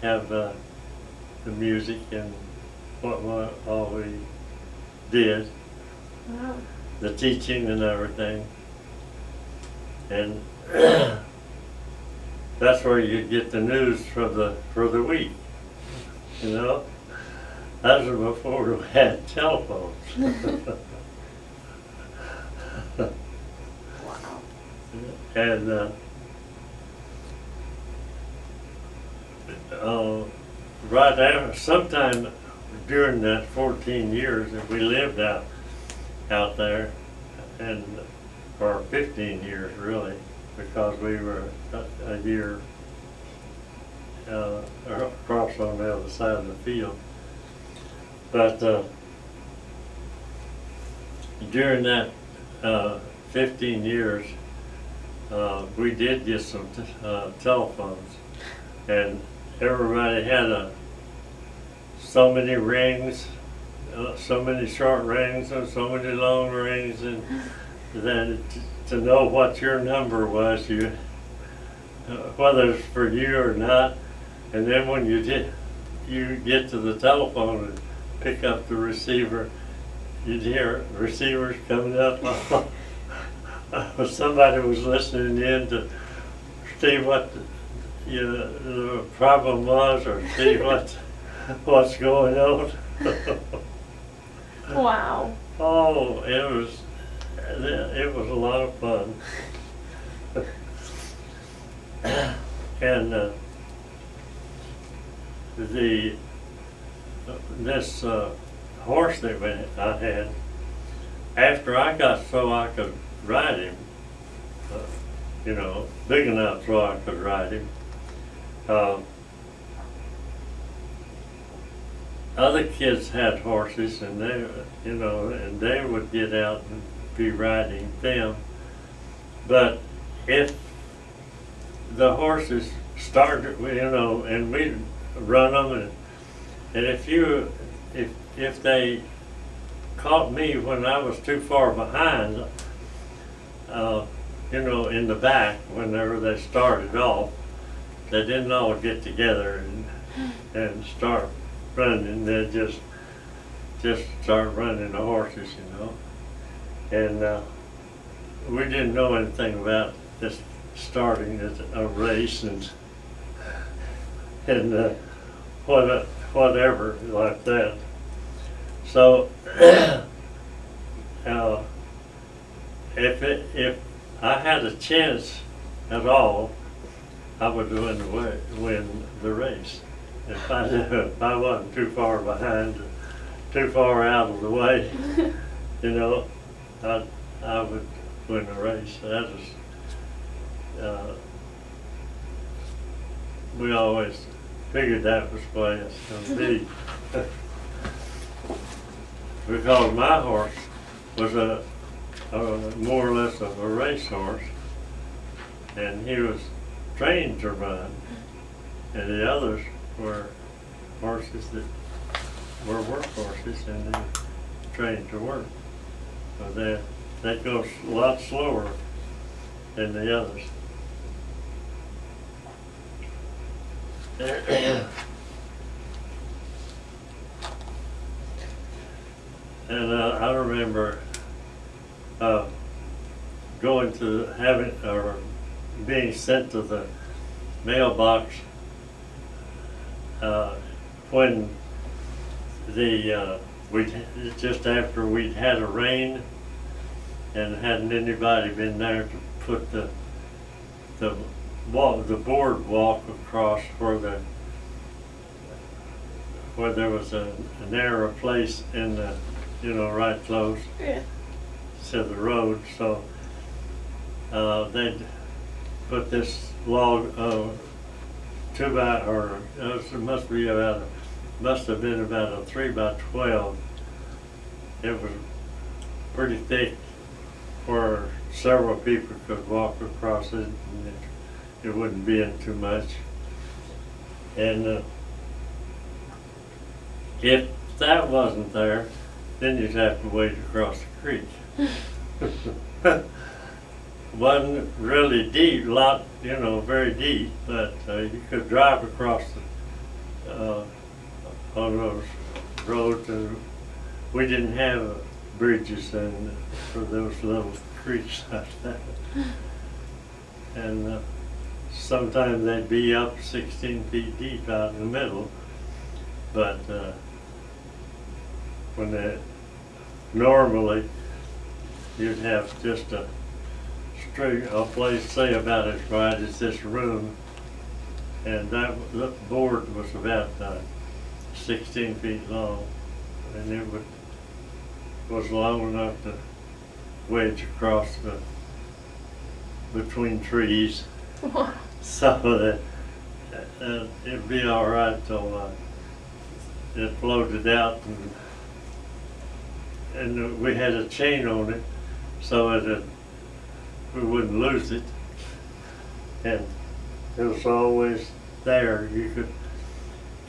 have the music and what all we did, Wow. the teaching and everything. And that's where you get the news for the week, you know? That was before we had telephones. Wow. And right after, sometime during that 14 years that we lived out there, and for 15 years really, because we were a year across on the other side of the field. But during that 15 years, we did get some telephones, and everybody had so many rings, so many short rings and so many long rings, and then to know what your number was, whether it's for you or not, and then when you get to the telephone and pick up the receiver, you'd hear receivers coming up. Somebody was listening in to see what the problem was, or see what's going on. Wow. Oh, it was a lot of fun. And this horse that I had, after I got so I could ride him, big enough so I could ride him, other kids had horses, and they would get out and be riding them. But if the horses started, and we'd run them, and if they caught me when I was too far behind, in the back, whenever they started off, they didn't all get together and start running. They just start running the horses, and we didn't know anything about just starting a race and whatever like that. So if I had a chance at all, I would win the race. If I wasn't too far behind, too far out of the way, I would win the race. That was, we always figured that was the way it's going to be. Because my horse was more or less of a race horse, and he was trained to run, and the others were horses that were work horses, and they were trained to work. So they go a lot slower than the others. And I remember going to being sent to the mailbox when just after we'd had a rain, and hadn't anybody been there to put the boardwalk across where there was a narrow place in the right close to the road. So they'd put this log, must have been about a 3x12. It was pretty thick where several people could walk across it, and it wouldn't be in too much. And if that wasn't there, then you'd have to wade across the creek. Wasn't really deep, very deep, but you could drive across on those roads, and we didn't have bridges and for those little creeks like that. And sometimes they'd be up 16 feet deep out in the middle, but when they normally you'd have just a place, say about as wide as this room, and that board was about 16 feet long, and it was long enough to wedge across between trees, so that it'd be all right till it floated out, and we had a chain on it so that we wouldn't lose it, and it was always there. You could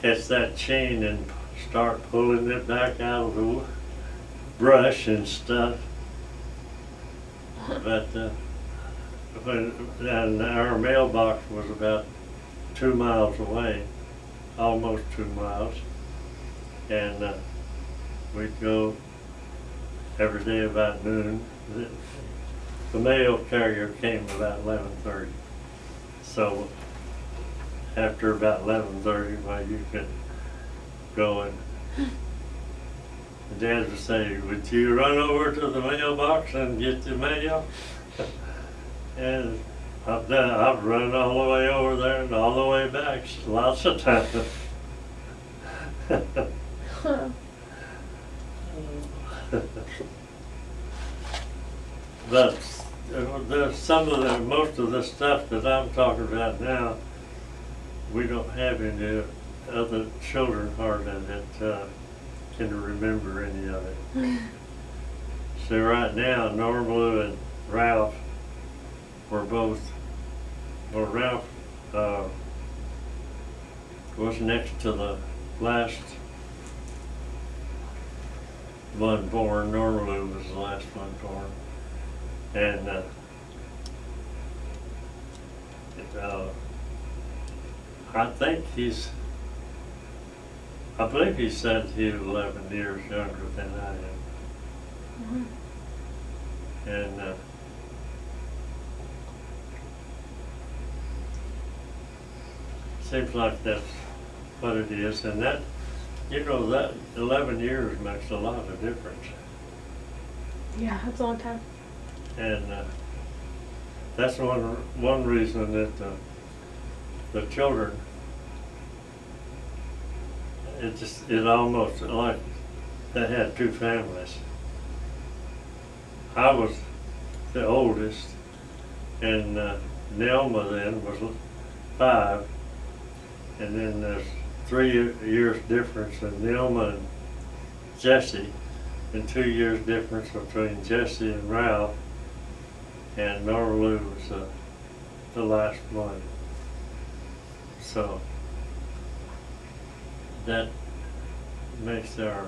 catch that chain and start pulling it back out of the brush and stuff. But and our mailbox was about 2 miles away, almost 2 miles, and we'd go every day about noon. The mail carrier came about 11:30, so after about 11:30, well, you could go and Dad would say, "Would you run over to the mailbox and get the mail?" And I've run all the way over there and all the way back lots of times. But there's most of the stuff that I'm talking about now, we don't have any other children hardly that can remember any of it. So right now, Norma and Ralph were both, well, Ralph was next to the last one born. Norma was the last one born. And I believe he said he was 11 years younger than I am. Mm-hmm. And seems like that's what it is. And that, you know, that 11 years makes a lot of difference. Yeah, that's a long time. And that's one reason that the children, it almost like they had two families. I was the oldest, and Nelma then was 5, and then there's 3 years difference in Nelma and Jesse, and 2 years difference between Jesse and Ralph. And Norma Lou was the last one. So that makes our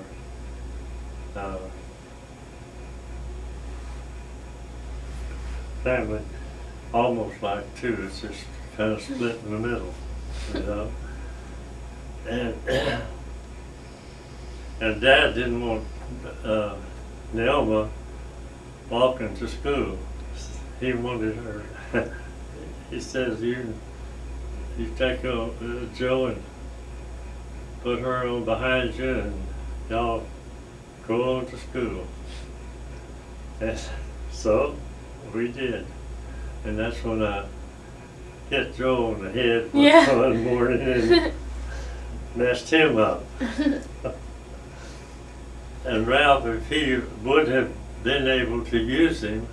family almost like two. It's just kind of split in the middle, you know. And Dad didn't want Nelma walking to school. He wanted her. He says, you take Joe and put her on behind you, and y'all go on to school. And so we did. And that's when I hit Joe on the head one morning and messed him up. And Ralph, if he would have been able to use him,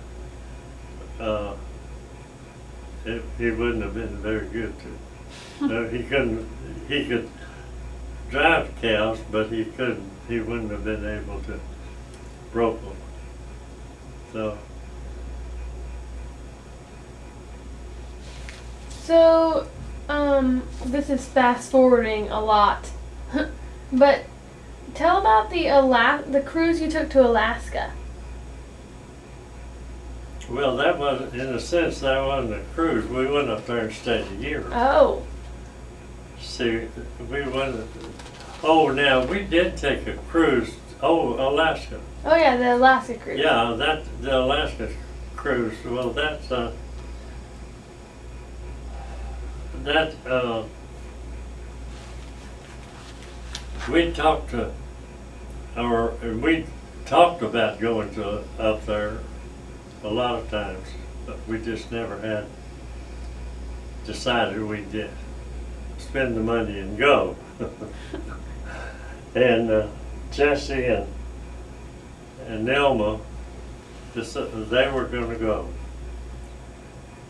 he wouldn't have been very good to. He could drive cows, but he wouldn't have been able to rope them. So, this is fast forwarding a lot, but tell about the cruise you took to Alaska. Well, that wasn't, in a sense, that wasn't a cruise. We went up there and stayed a year. Oh. See, we went Oh, now, we did take a cruise, Alaska. Oh yeah, the Alaska cruise. Yeah, the Alaska cruise, well, that, we talked to, or we talked about going to up there a lot of times, but we just never had decided we did spend the money and go. And Jesse and Nelma, they were going to go.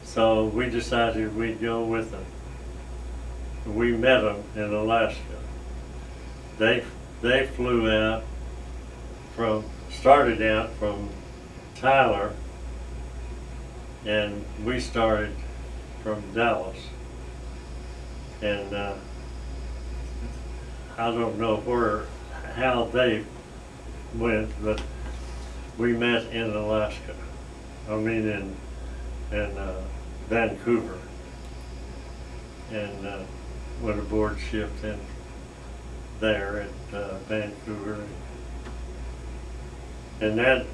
So we decided we'd go with them. We met them in Alaska. They flew out started out from Tyler, and we started from Dallas. And I don't know how they went, but we met in Alaska. I mean in Vancouver, and went aboard ship in there at Vancouver, and that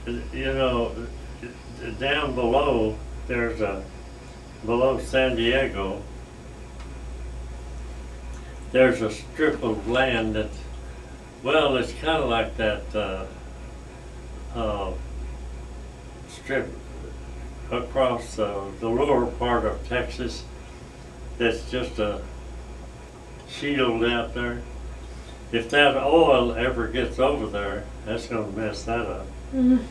you know, down below below San Diego, there's a strip of land that's, well, it's kind of like that strip across the lower part of Texas that's just a shield out there. If that oil ever gets over there, that's going to mess that up. Mm-hmm.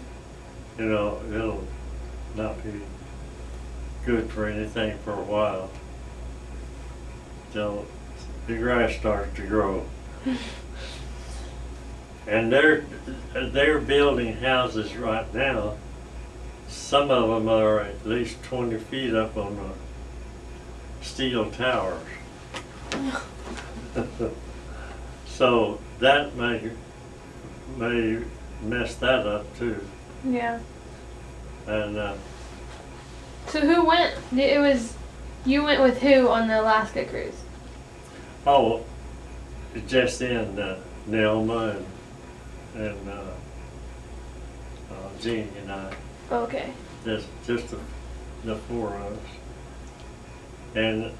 You know, it'll not be good for anything for a while till the grass starts to grow. And they're building houses right now. Some of them are at least 20 feet up on the steel towers. So that may mess that up too. Yeah. And So who went? You went with who on the Alaska cruise? oh, just in Nelma and Jeannie and I. Okay. Just the four of us. And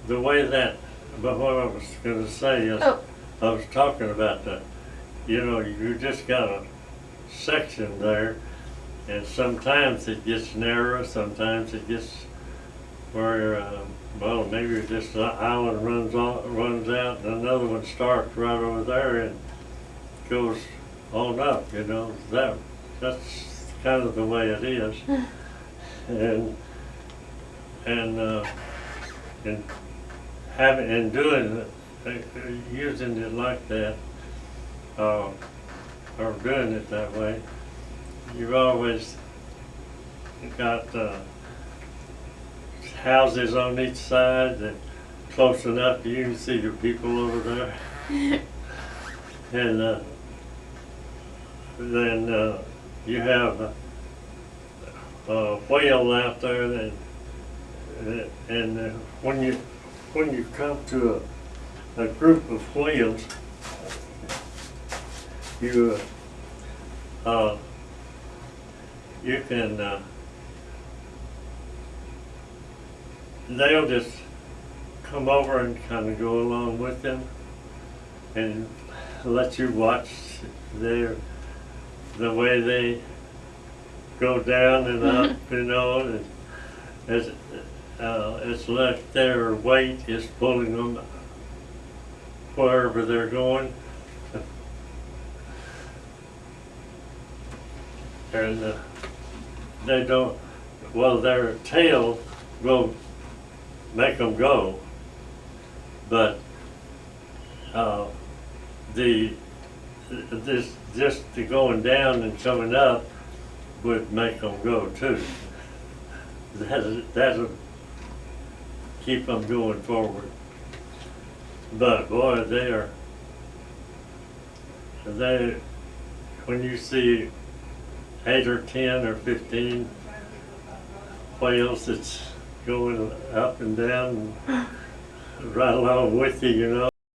the way that, but what I was going to say is, Oh. I was talking about you just got a section there, and sometimes it gets narrow, sometimes it gets where, well, maybe just the island runs out, and another one starts right over there and goes on up, that's kind of the way it is. And doing it, using it like that, or doing it that way, you've always got houses on each side that close enough you can see the people over there. And then you have a whale out there that, and when you come to a group of whales, you can they'll just come over and kind of go along with them and let you watch the way they go down and up, and it's like their weight is pulling them wherever they're going. And they don't, well, their tail will make them go, but just the going down and coming up would make them go too. That'll keep them going forward. But boy, when you see 8 or 10 or 15 whales that's going up and down, right along with you, you know.